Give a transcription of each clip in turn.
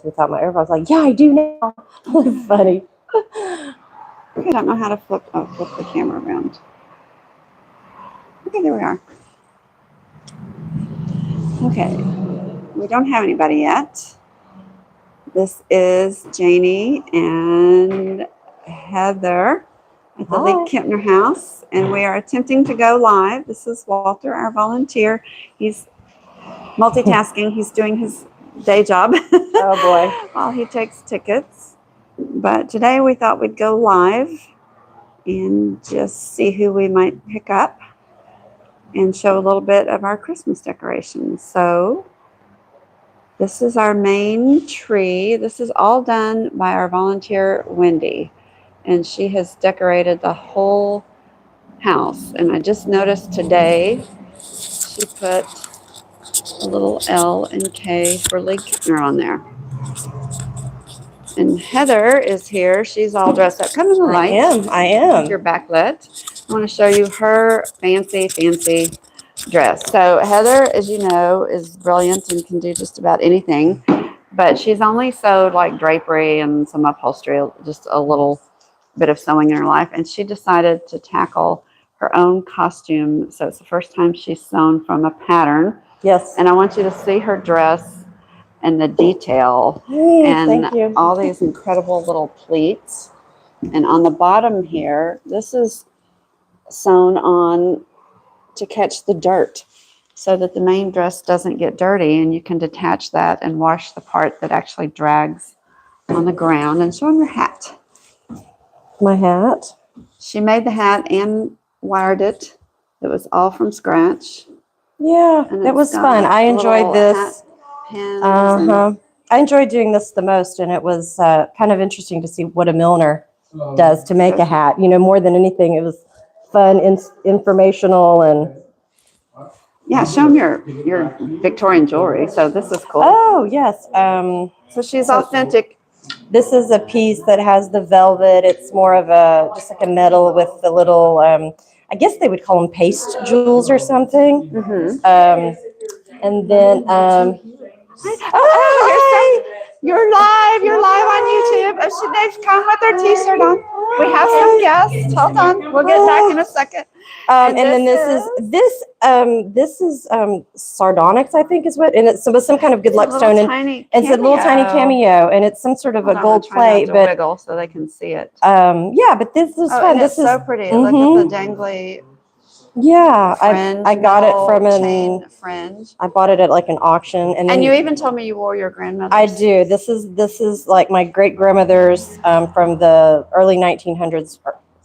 without my AirPods. I was like, yeah, I do now. It's funny. I don't know how to flip the camera around. Okay, there we are. Okay, we don't have anybody yet. This is Janie and Heather at the League-Kempner House, and we are attempting to go live. This is Walter, our volunteer. He's multitasking. He's doing his day job. Oh boy. While he takes tickets. But today we thought we'd go live and just see who we might pick up and show a little bit of our Christmas decorations. So this is our main tree. This is all done by our volunteer, Wendy, and she has decorated the whole house. And I just noticed today she put a little L and K for League-Kempner on there. And Heather is here. She's all dressed up. Come in the light. I am. Your backlit. I want to show you her fancy dress. So Heather, as you know, is brilliant and can do just about anything. But she's only sewed like drapery and some upholstery, just a little bit of sewing in her life. And she decided to tackle her own costume. So it's the first time she's sewn from a pattern. Yes. And I want you to see her dress and the detail and all these incredible little pleats. And on the bottom here, this is sewn on to catch the dirt so that the main dress doesn't get dirty, and you can detach that and wash the part that actually drags on the ground. And show them your hat. My hat. She made the hat and wired it. It was all from scratch. Yeah, it was fun. I enjoyed this. I enjoyed doing this the most, and it was kind of interesting to see what a milliner does to make a hat. You know, more than anything, it was fun, informational, and yeah. Show them your Victorian jewelry. So this is cool. Oh yes. So she's authentic. This is a piece that has the velvet. It's more of just like a metal with the little. I guess they would call them paste jewels or something. Mm-hmm. And then. You're live on YouTube. Oh, they've come with their t-shirt on. We have some guests. Hold on, we'll get back in a second. And then this is sardonyx, I think is what, and it's with some kind of good luck stone, and it's a little tiny cameo, and it's some sort of a gold plate, but wiggle so they can see it. Yeah, but this is fun. This is so pretty. Look at the dangly. Yeah, I got it from chain fringe. I bought it at like an auction, and you even told me you wore your grandmother's. I do. This is like my great grandmother's from the early 1900s,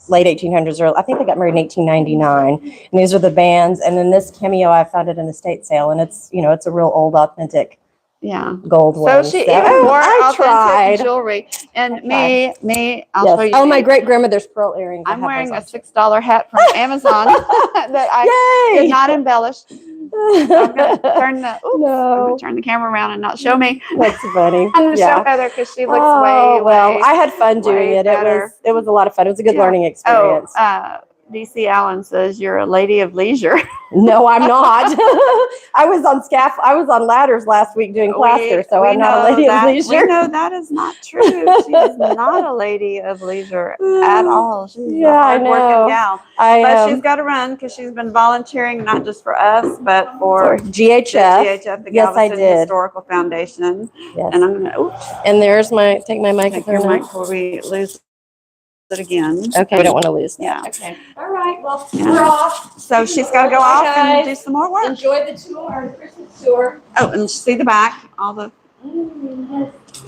late 1800s, or I think they got married in 1899. And these are the bands, and then this cameo I found it in the estate sale, and it's it's a real old authentic. Yeah, gold one. So she even wore authentic jewelry. And me, I'll show you. Oh, my great grandmother's pearl earrings. I'm wearing a $6 hat from Amazon that I did not embellish. So I'm going to turn the camera around and not show me. That's funny. I'm going to show Heather because she looks way. I had fun doing it. It was a lot of fun. It was a good learning experience. DC Allen says you're a lady of leisure. No, I'm not. I was on ladders last week doing plaster, so I'm not a lady of leisure. We know that is not true. She is not a lady of leisure at all. She's a hard-working gal. But she's got to run because she's been volunteering not just for us, but for GHF. The Galveston Historical Foundation. Yes. And I'm going to, and there's take my microphone. Take your mic before we lose it again. Okay, we don't want to lose that. Yeah. Okay. All right. Well, we're off. So she's got to go off and do some more work. Enjoy the tour, the Christmas tour. Oh, and see the back, all the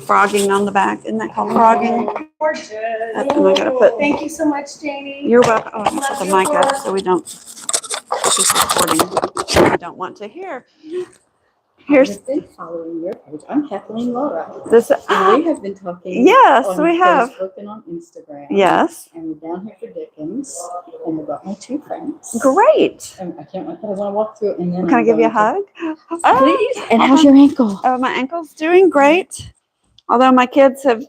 frogging on the back. Isn't that called frogging? Gorgeous. And I got to put. Thank you so much, Janie. You're welcome. Oh, I'm going to put the mic up so we don't. She's recording. I don't want to hear. I've been following your page. I'm Kathleen Laura. And we have been talking. Yes, we have. Facebook and on Instagram. Yes. And we're down here for Dickens. And we've got my two friends. Great. And I can't wait. I want to walk through it. And then can I give you a hug? Please. And how's your ankle? Oh, my ankle's doing great. Although my kids have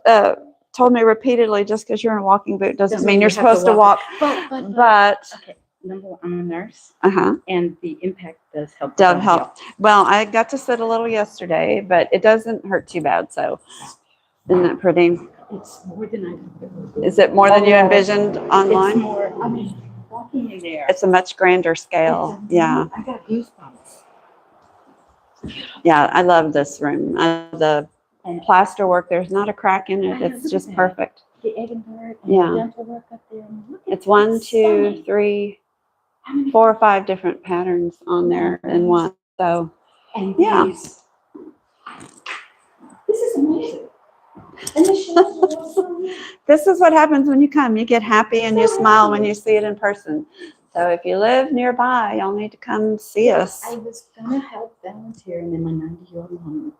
told me repeatedly, just because you're in a walking boot doesn't mean you're supposed to walk. But I'm a nurse, Uh-huh. and the impact does help. Does help. Well, I got to sit a little yesterday, but it doesn't hurt too bad. So, isn't that pretty? It's more than I thought. Is it more than you envisioned online? It's more. I mean, walking in there. It's a much grander scale. Yeah. I got goosebumps. Yeah, I love this room. I love the plaster work. There's not a crack in it. It's just perfect. The Edinburgh and Yeah. the dental work up there. It's 1, 2, 3, 4 or 5 different patterns on there in one. So, And yeah. this is amazing. And the shelves are also This is what happens when you come. You get happy and you smile when you see it in person. So if you live nearby, y'all need to come see us. I was gonna help volunteer, and then my 90-year-old mom.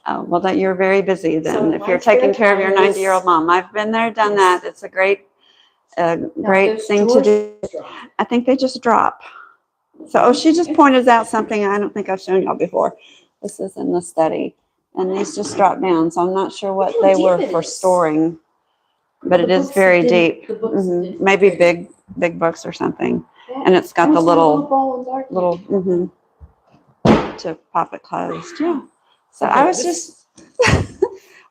Oh, well, that you're very busy then. So if you're my taking spare care of your time is- 90-year-old mom, I've been there, done that. It's a great thing to do. I think they just drop. So, oh, she just pointed out something I don't think I've shown y'all before. This is in the study, and these just drop down. So I'm not sure what they were for storing, but it is very deep. Maybe big books or something. And it's got the little to pop it closed. Yeah. So I was just,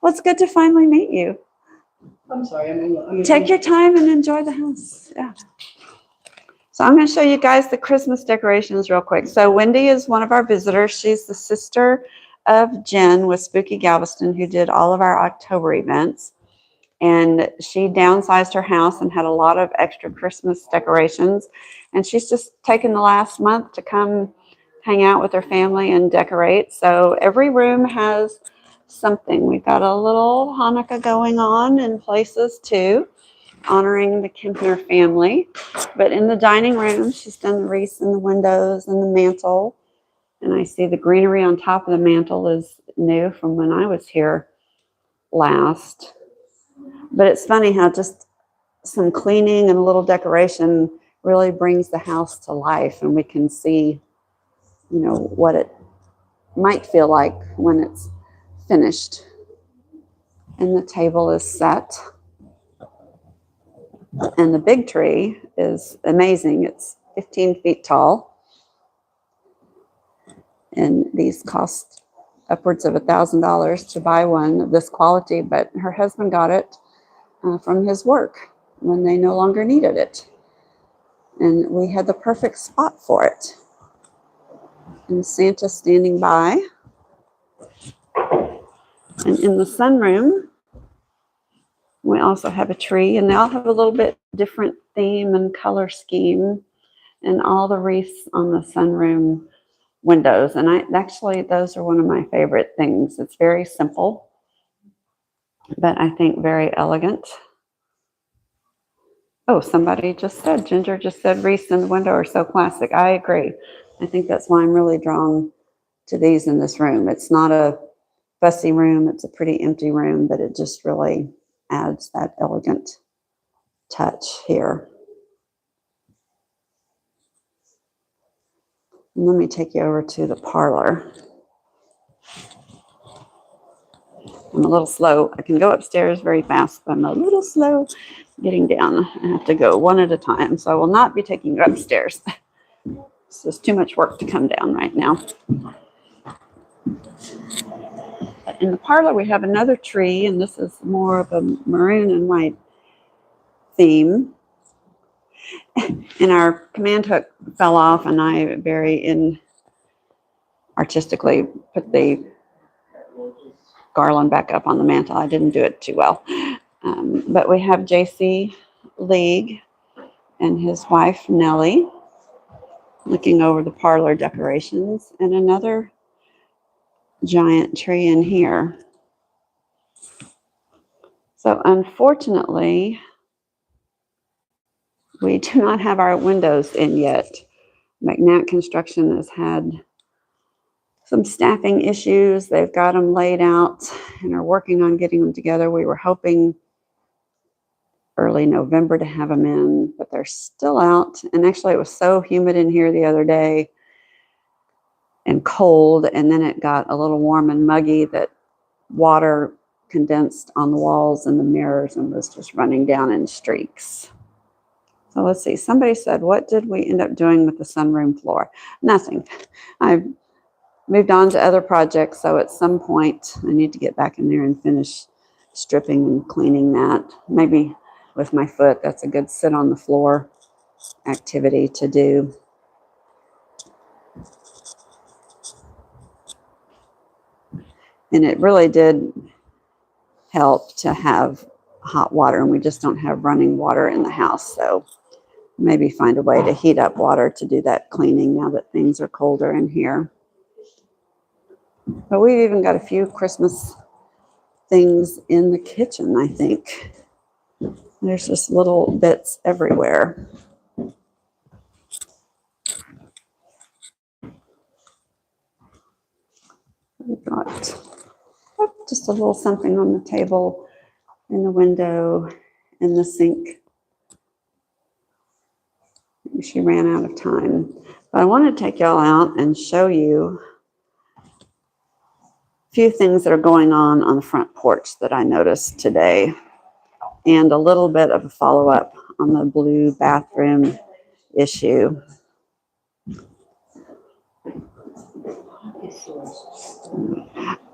well, it's good to finally meet you. I'm sorry. Take your time and enjoy the house. Yeah. So I'm going to show you guys the Christmas decorations real quick. So Wendy is one of our visitors. She's the sister of Jen with Spooky Galveston, who did all of our October events. And she downsized her house and had a lot of extra Christmas decorations. And she's just taken the last month to come hang out with her family and decorate. So every room has something. We've got a little Hanukkah going on in places too, honoring the Kempner family. But in the dining room, she's done the wreaths in the windows and the mantle. And I see the greenery on top of the mantle is new from when I was here last. But it's funny how just some cleaning and a little decoration really brings the house to life, and we can see, you know, what it might feel like when it's finished. And the table is set. And the big tree is amazing. It's 15 feet tall. And these cost upwards of $1,000 to buy one of this quality, but her husband got it from his work when they no longer needed it. And we had the perfect spot for it. And Santa standing by. And in the sunroom, we also have a tree, and they all have a little bit different theme and color scheme, and all the wreaths on the sunroom windows. And those are one of my favorite things. It's very simple, but I think very elegant. Oh, Ginger just said wreaths in the window are so classic. I agree. I think that's why I'm really drawn to these in this room. It's not a fussy room. It's a pretty empty room, but it just really adds that elegant touch here. And let me take you over to the parlor. I'm a little slow. I can go upstairs very fast, but I'm a little slow getting down. I have to go one at a time, so I will not be taking you upstairs. It's just too much work to come down right now. In the parlor, we have another tree, and this is more of a maroon and white theme. And our command hook fell off, and I very artistically put the garland back up on the mantle. I didn't do it too well. But we have J.C. League and his wife, Nellie, looking over the parlor decorations, and another giant tree in here. So unfortunately, we do not have our windows in yet. McNatt Construction has had some staffing issues. They've got them laid out and are working on getting them together. We were hoping early November to have them in, but they're still out. And actually, it was so humid in here the other day and cold, and then it got a little warm and muggy that water condensed on the walls and the mirrors and was just running down in streaks. So let's see. Somebody said, what did we end up doing with the sunroom floor? Nothing. I moved on to other projects, so at some point I need to get back in there and finish stripping and cleaning that. Maybe with my foot, that's a good sit on the floor activity to do. And it really did help to have hot water, and we just don't have running water in the house, so maybe find a way to heat up water to do that cleaning now that things are colder in here. But we've even got a few Christmas things in the kitchen, I think. There's just little bits everywhere. We've got just a little something on the table, in the window, in the sink. She ran out of time. But I want to take y'all out and show you a few things that are going on the front porch that I noticed today, and a little bit of a follow-up on the blue bathroom issue.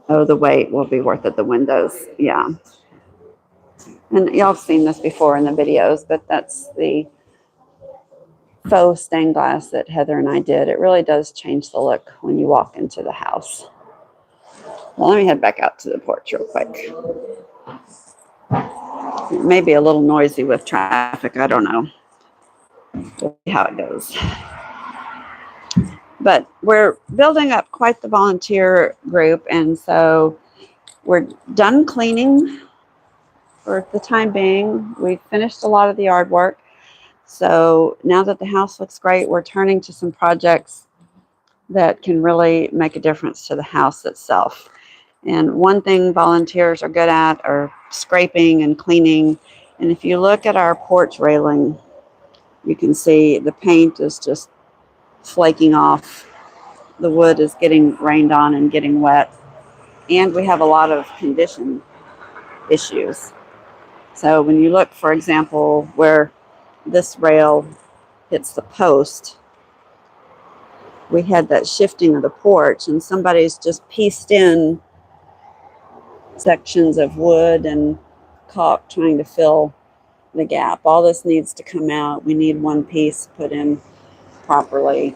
Oh, the weight will be worth it, the windows, yeah. And y'all have seen this before in the videos, but that's the faux stained glass that Heather and I did. It really does change the look when you walk into the house. Well, let me head back out to the porch real quick. It may be a little noisy with traffic, I don't know. We'll see how it goes. But we're building up quite the volunteer group, and so we're done cleaning for the time being. We've finished a lot of the yard work. So now that the house looks great, we're turning to some projects that can really make a difference to the house itself. And one thing volunteers are good at are scraping and cleaning. And if you look at our porch railing, you can see the paint is just flaking off. The wood is getting rained on and getting wet. And we have a lot of condition issues. So when you look, for example, where this rail hits the post, we had that shifting of the porch, and somebody's just pieced in sections of wood and caulk trying to fill the gap. All this needs to come out. We need one piece put in properly.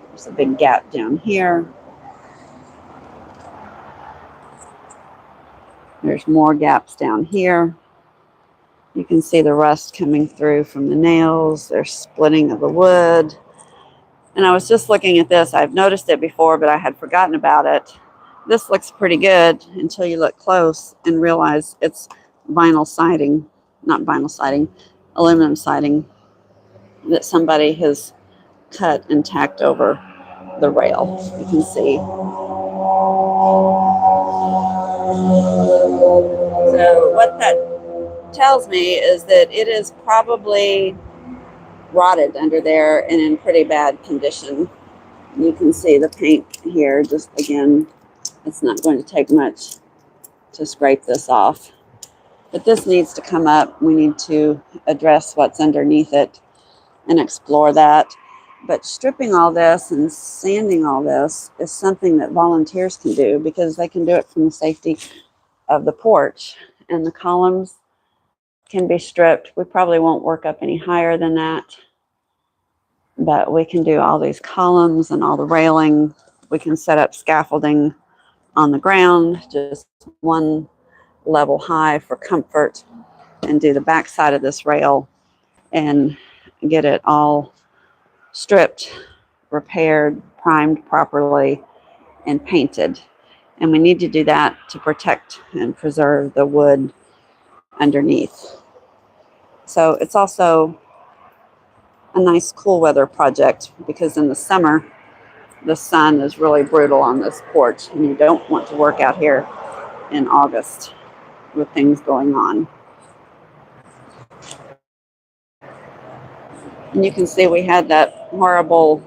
There's a big gap down here. There's more gaps down here. You can see the rust coming through from the nails. There's splitting of the wood. And I was just looking at this. I've noticed it before, but I had forgotten about it. This looks pretty good until you look close and realize it's vinyl siding, not vinyl siding, aluminum siding that somebody has cut and tacked over the rail. You can see. So what that tells me is that it is probably rotted under there and in pretty bad condition. You can see the paint here. Just again, it's not going to take much to scrape this off. But this needs to come up. We need to address what's underneath it and explore that. But stripping all this and sanding all this is something that volunteers can do, because they can do it from the safety of the porch. And the columns can be stripped. We probably won't work up any higher than that, but we can do all these columns and all the railing. We can set up scaffolding on the ground, just one level high for comfort, and do the back side of this rail and get it all stripped, repaired, primed properly, and painted. And we need to do that to protect and preserve the wood underneath. So it's also a nice cool weather project, because in the summer the sun is really brutal on this porch, and you don't want to work out here in August with things going on. And you can see we had that horrible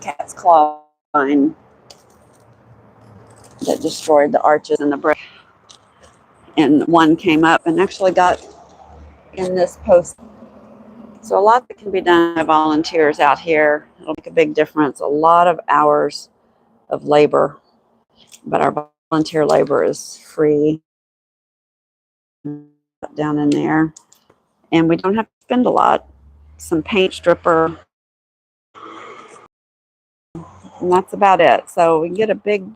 cat's claw vine that destroyed the arches and the brick. And one came up and actually got in this post So a lot that can be done by volunteers out here. It'll make a big difference. A lot of hours of labor, but our volunteer labor is free down in there. And we don't have to spend a lot. Some paint stripper, and that's about it. So we get a big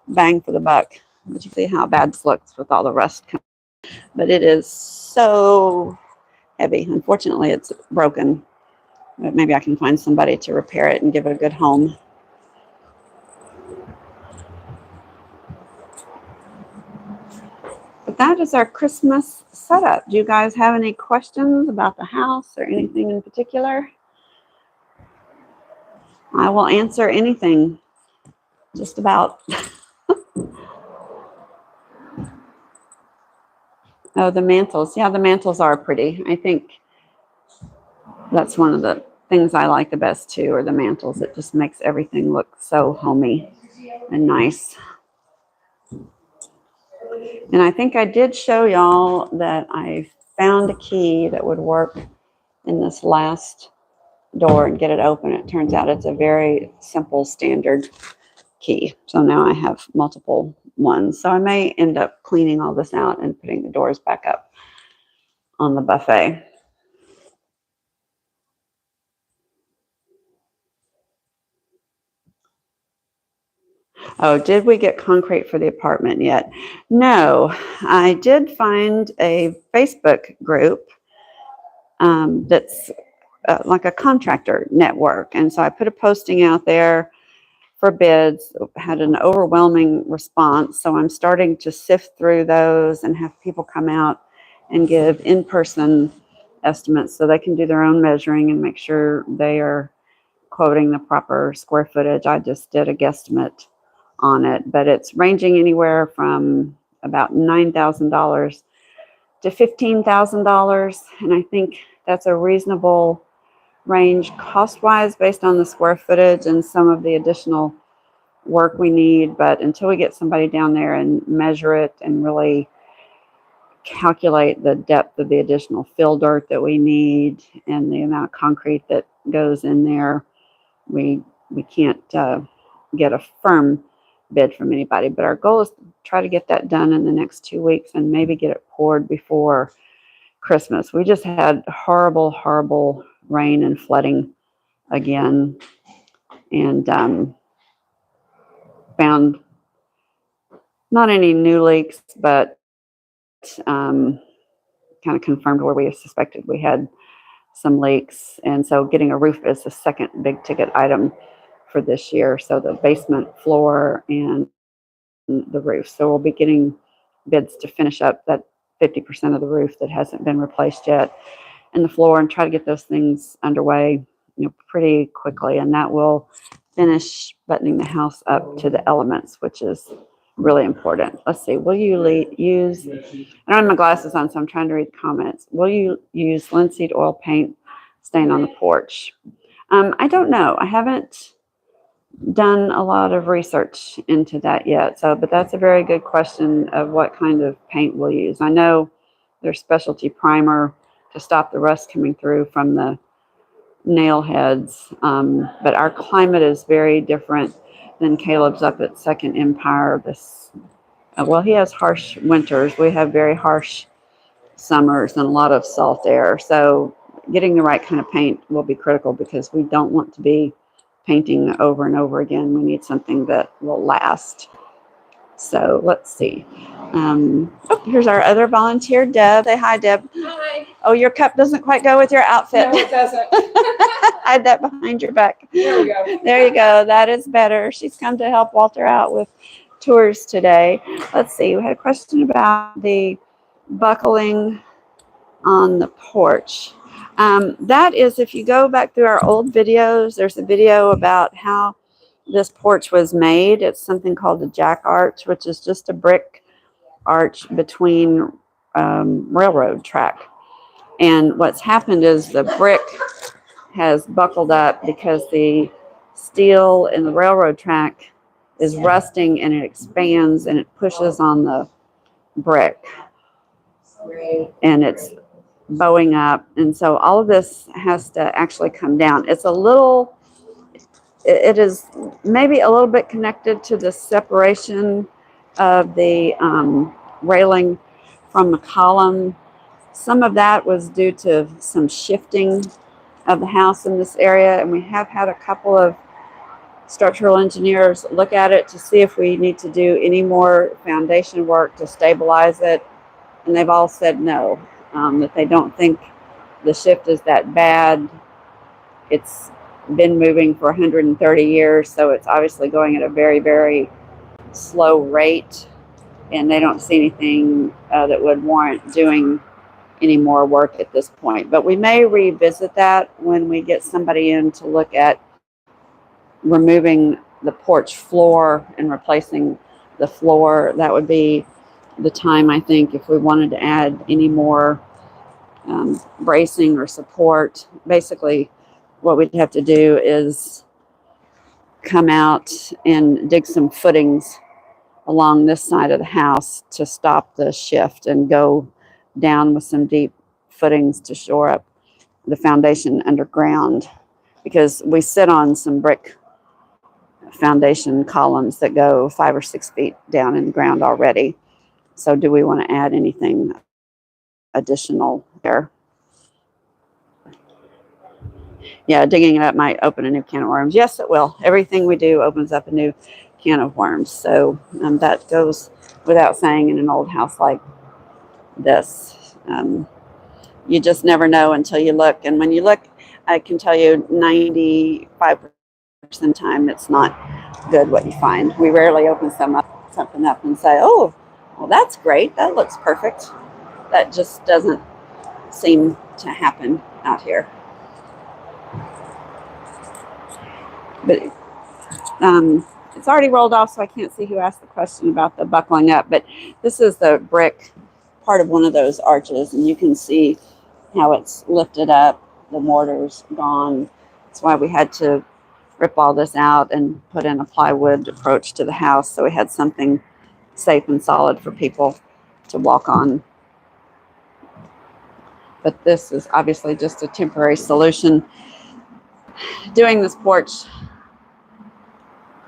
bang for the buck. But you see how bad this looks with all the rust. But it is so heavy. Unfortunately, it's broken. But maybe I can find somebody to repair it and give it a good home. But that is our Christmas setup. Do you guys have any questions about the house or anything in particular? I will answer anything, just about. Oh, the mantles. Yeah, the mantles are pretty. I think that's one of the things I like the best too, are the mantles. It just makes everything look so homey and nice. And I think I did show y'all that I found a key that would work in this last door and get it open. It turns out it's a very simple standard key. So now I have multiple ones. So I may end up cleaning all this out and putting the doors back up on the buffet. Oh, did we get concrete for the apartment yet? No, I did find a Facebook group that's like a contractor network. And so I put a posting out there for bids, had an overwhelming response. So I'm starting to sift through those and have people come out and give in-person estimates so they can do their own measuring and make sure they are quoting the proper square footage. I just did a guesstimate on it, but it's ranging anywhere from about $9,000 to $15,000. And I think that's a reasonable range cost-wise based on the square footage and some of the additional work we need. But until we get somebody down there and measure it and really calculate the depth of the additional fill dirt that we need and the amount of concrete that goes in there, we can't get a firm bid from anybody. But our goal is to try to get that done in the next 2 weeks and maybe get it poured before Christmas. We just had horrible rain and flooding again, and found not any new leaks, but kind of confirmed where we suspected we had some leaks. And so getting a roof is the second big ticket item for this year. So the basement floor and the roof. So we'll be getting bids to finish up that 50% of the roof that hasn't been replaced yet, and the floor, and try to get those things underway, pretty quickly. And that will finish buttoning the house up to the elements, which is really important. Let's see. Will you use, I don't have my glasses on, so I'm trying to read the comments. Will you use linseed oil paint stain on the porch? I don't know. I haven't done a lot of research into that yet. So, but that's a very good question of what kind of paint we'll use. I know there's specialty primer to stop the rust coming through from the nail heads. But our climate is very different than Caleb's up at Second Empire. Well, he has harsh winters. We have very harsh summers and a lot of salt air. So getting the right kind of paint will be critical because we don't want to be painting over and over again. We need something that will last. So let's see. Here's our other volunteer, Deb. Say hi, Deb. Hi. Oh, your cup doesn't quite go with your outfit. No, it doesn't. Hide that behind your back. There we go. There you go. That is better. She's come to help Walter out with tours today. Let's see. We had a question about the buckling on the porch. That is, if you go back through our old videos, there's a video about how this porch was made. It's something called a jack arch, which is just a brick arch between railroad track. And what's happened is the brick has buckled up because the steel in the railroad track is rusting, and it expands and it pushes on the brick. And it's bowing up. And so all of this has to actually come down. It's a little, it is maybe a little bit connected to the separation of the railing from the column. Some of that was due to some shifting of the house in this area, and we have had a couple of structural engineers look at it to see if we need to do any more foundation work to stabilize it, and they've all said no, that they don't think the shift is that bad. It's been moving for 130 years, so it's obviously going at a very, very slow rate, and they don't see anything that would warrant doing any more work at this point. But we may revisit that when we get somebody in to look at removing the porch floor and replacing the floor. That would be the time, I think, if we wanted to add any more bracing or support. Basically, what we'd have to do is come out and dig some footings along this side of the house to stop the shift and go down with some deep footings to shore up the foundation underground, because we sit on some brick foundation columns that go 5 or 6 feet down in the ground already. So do we want to add anything additional there? Yeah, digging it up might open a new can of worms. Yes, it will. Everything we do opens up a new can of worms. So that goes without saying in an old house like this. You just never know until you look. And when you look, I can tell you 95% of the time it's not good what you find. We rarely open something up and say, oh, well, that's great. That looks perfect. That just doesn't seem to happen out here. But it's already rolled off, so I can't see who asked the question about the buckling up. But this is the brick part of one of those arches, and you can see how it's lifted up. The mortar's gone. That's why we had to rip all this out and put in a plywood approach to the house, so we had something safe and solid for people to walk on. But this is obviously just a temporary solution. Doing this porch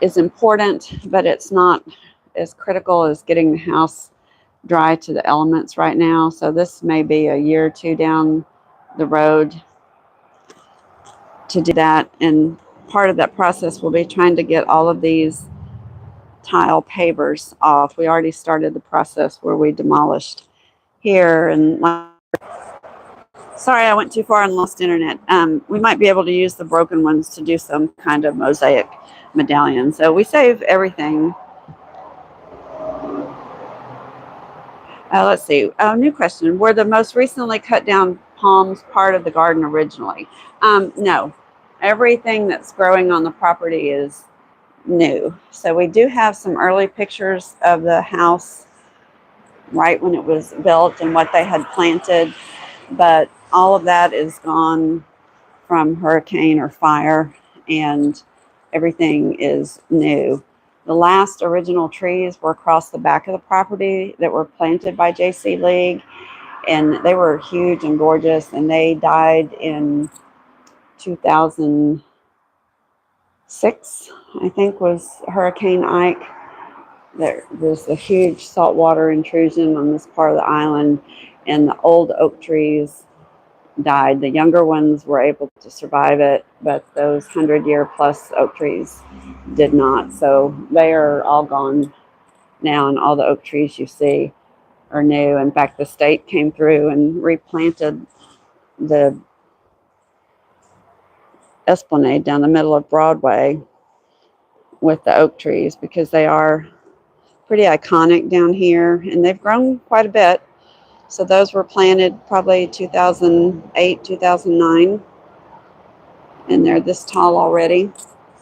is important, but it's not as critical as getting the house dry to the elements right now. So this may be a year or two down the road to do that. And part of that process will be trying to get all of these tile pavers off. We already started the process where we demolished here. And sorry, I went too far and lost internet. We might be able to use the broken ones to do some kind of mosaic medallion. So we save everything. Let's see. New question. Were the most recently cut down palms part of the garden originally? No. Everything that's growing on the property is new. So we do have some early pictures of the house right when it was built and what they had planted, but all of that is gone from hurricane or fire, and everything is new. The last original trees were across the back of the property that were planted by J.C. League, and they were huge and gorgeous, and they died in 2006, I think, was Hurricane Ike. There was a huge saltwater intrusion on this part of the island, and the old oak trees died. The younger ones were able to survive it, but those 100-year-plus oak trees did not. So they are all gone now, and all the oak trees you see are new. In fact, the state came through and replanted the esplanade down the middle of Broadway with the oak trees because they are pretty iconic down here, and they've grown quite a bit. So those were planted probably 2008, 2009, and they're this tall already.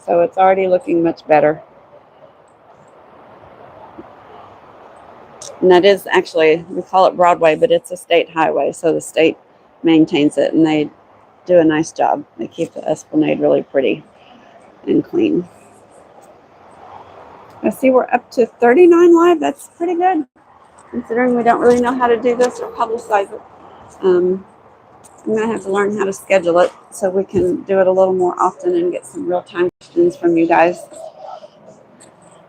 So it's already looking much better. And that is actually, we call it Broadway, but it's a state highway, so the state maintains it, and they do a nice job. They keep the esplanade really pretty and clean. I see we're up to 39 live. That's pretty good, considering we don't really know how to do this or publicize it. I'm going to have to learn how to schedule it so we can do it a little more often and get some real-time questions from you guys.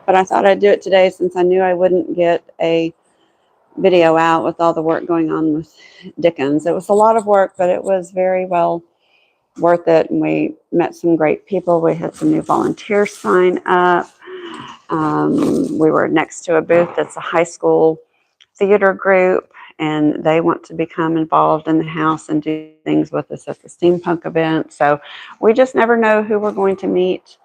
But I thought I'd do it today since I knew I wouldn't get a video out with all the work going on with Dickens. It was a lot of work, but it was very well worth it. And we met some great people. We had some new volunteers sign up. We were next to a booth that's a high school theater group, and they want to become involved in the house and do things with us at the steampunk event. So we just never know who we're going to meet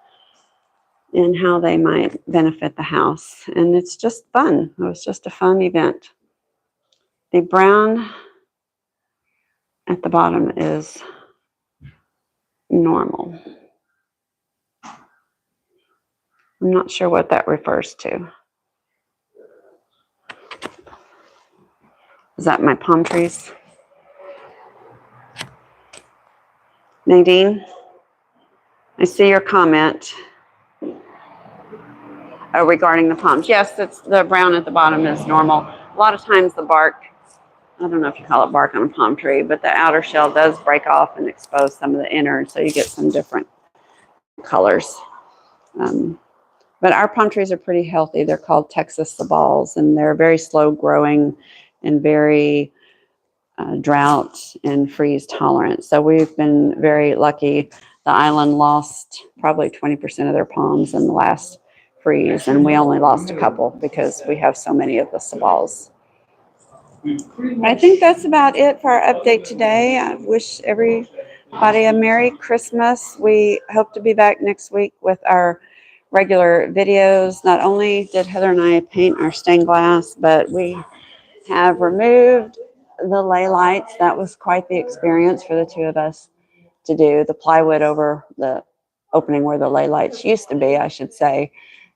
and how they might benefit the house. And it's just fun. It was just a fun event. The brown at the bottom is normal. I'm not sure what that refers to. Is that my palm trees? Nadine, I see your comment regarding the palms. Yes, it's the brown at the bottom is normal. A lot of times the bark, I don't know if you call it bark on a palm tree, but the outer shell does break off and expose some of the innards, so you get some different colors. But our palm trees are pretty healthy. They're called Texas sabals, and they're very slow growing and very drought and freeze tolerant. So we've been very lucky. The island lost probably 20% of their palms in the last freeze, and we only lost a couple because we have so many of the sabals. I think that's about it for our update today. I wish everybody a Merry Christmas. We hope to be back next week with our regular videos. Not only did Heather and I paint our stained glass, but we have removed the lay lights. That was quite the experience for the two of us to do. The plywood over the opening where the lay lights used to be, I should say.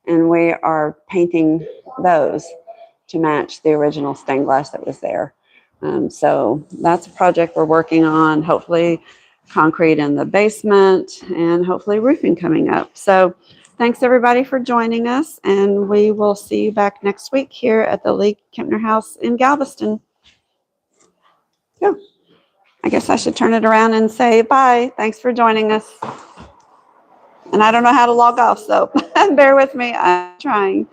And we are painting those to match the original stained glass that was there. So that's a project we're working on. Hopefully concrete in the basement and hopefully roofing coming up. So thanks everybody for joining us, and we will see you back next week here at the League-Kempner House in Galveston. So I guess I should turn it around and say bye. Thanks for joining us. And I don't know how to log off, so bear with me. I'm trying.